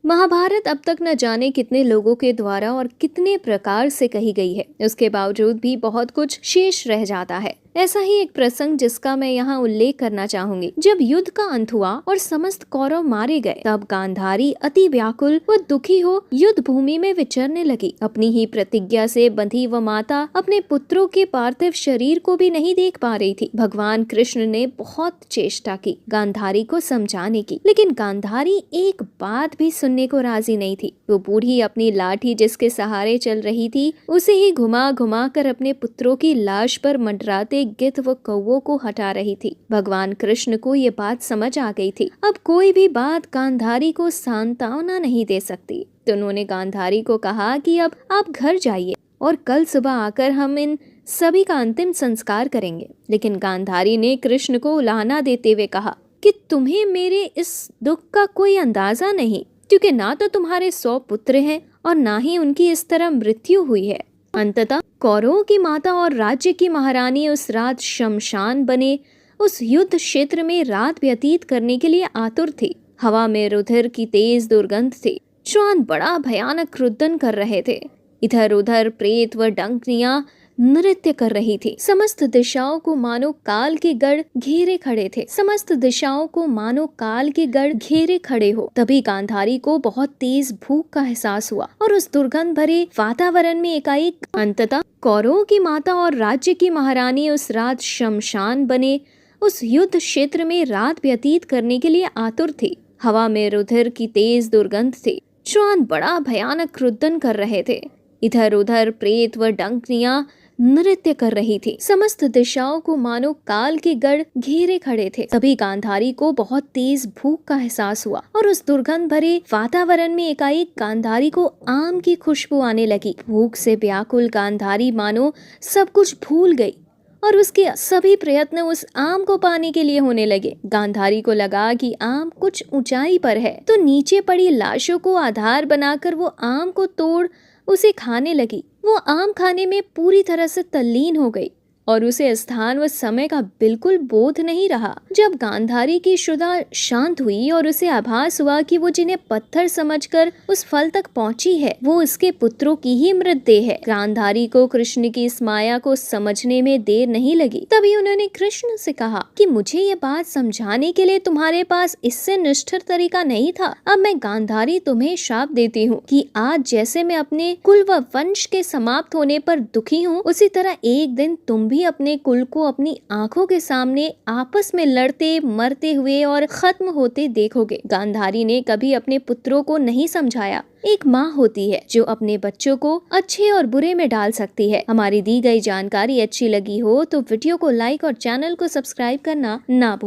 महाभारत अब तक न जाने कितने लोगों के द्वारा और कितने प्रकार से कही गई है। उसके बावजूद भी बहुत कुछ शेष रह जाता है। ऐसा ही एक प्रसंग जिसका मैं यहाँ उल्लेख करना चाहूंगी। जब युद्ध का अंत हुआ और समस्त कौरव मारे गए, तब गांधारी अति व्याकुल व दुखी हो युद्ध भूमि में विचरने लगी। अपनी ही प्रतिज्ञा से बंधी वह माता अपने पुत्रों के पार्थिव शरीर को भी नहीं देख पा रही थी। भगवान कृष्ण ने बहुत चेष्टा की गांधारी को समझाने की, लेकिन गांधारी एक बात भी सुनने को राजी नहीं थी। वो बूढ़ी अपनी लाठी जिसके सहारे चल रही थी, उसे ही घुमा घुमा कर अपने पुत्रों की लाश पर मंडराते गिद्ध व कौवों को हटा रही थी। भगवान कृष्ण को ये बात समझ आ गई थी। अब कोई भी बात गांधारी को सांत्वना नहीं दे सकती, तो उन्होंने गांधारी को कहा कि अब आप घर जाइए और कल सुबह आकर हम इन सभी का अंतिम संस्कार करेंगे। लेकिन गांधारी ने कृष्ण को उलाहना देते हुए कहा कि तुम्हें मेरे इस दुख का कोई अंदाजा नहीं, क्योंकि ना तो तुम्हारे 100 पुत्र हैं और ना ही उनकी इस तरह मृत्यु हुई है। अंततः कौरवों की माता और राज्य की महारानी उस रात शमशान बने उस युद्ध क्षेत्र में रात व्यतीत करने के लिए आतुर थी। हवा में रुधिर की तेज दुर्गंध थी। श्वान बड़ा भयानक रुदन कर रहे थे। इधर उधर प्रेत व डंकनियां नृत्य कर रही थी। समस्त दिशाओं को मानो काल के गढ़ घेरे खड़े थे। समस्त दिशाओं को मानो काल के गढ़ घेरे खड़े हो। तभी गांधारी को बहुत तेज भूख का एहसास हुआ और उस दुर्गंध भरे वातावरण में एकाएक अंततः कौरवों की माता और राज्य की महारानी उस रात शमशान बने उस युद्ध क्षेत्र में रात व्यतीत करने के लिए आतुर थी। हवा में रुधिर की तेज दुर्गंध थी। श्वान बड़ा भयानक रुदन कर रहे थे। इधर उधर प्रेत व डंकनियां नृत्य कर रही थी। समस्त दिशाओं को मानो काल के गढ़ घेरे खड़े थे। तभी गांधारी को बहुत तेज भूख का एहसास हुआ और उस दुर्गंध भरे वातावरण में एकाएक गांधारी को आम की खुशबू आने लगी। भूख से व्याकुल गांधारी मानो सब कुछ भूल गई और उसके सभी प्रयत्न उस आम को पाने के लिए होने लगे। गांधारी को लगा कि आम कुछ ऊंचाई पर है, तो नीचे पड़ी लाशों को आधार बनाकर वो आम को तोड़ उसे खाने लगी। वो आम खाने में पूरी तरह से तल्लीन हो गई और उसे स्थान व समय का बिल्कुल बोध नहीं रहा। जब गांधारी की शुदा शांत हुई और उसे आभास हुआ कि वो जिन्हें पत्थर समझकर उस फल तक पहुंची है, वो उसके पुत्रों की ही मृतदेह है। गांधारी को कृष्ण की इस माया को समझने में देर नहीं लगी। तभी उन्होंने कृष्ण से कहा कि मुझे ये बात समझाने के लिए तुम्हारे पास इससे निष्ठुर तरीका नहीं था। अब मैं गांधारी तुम्हें श्राप देती हूँ कि आज जैसे मैं अपने कुल व वंश के समाप्त होने पर दुखी हूँ, उसी तरह एक दिन तुम भी अपने कुल को अपनी आंखों के सामने आपस में लड़ते मरते हुए और खत्म होते देखोगे। गांधारी ने कभी अपने पुत्रों को नहीं समझाया। एक माँ होती है जो अपने बच्चों को अच्छे और बुरे में डाल सकती है। हमारी दी गई जानकारी अच्छी लगी हो तो वीडियो को लाइक और चैनल को सब्सक्राइब करना ना भूलें।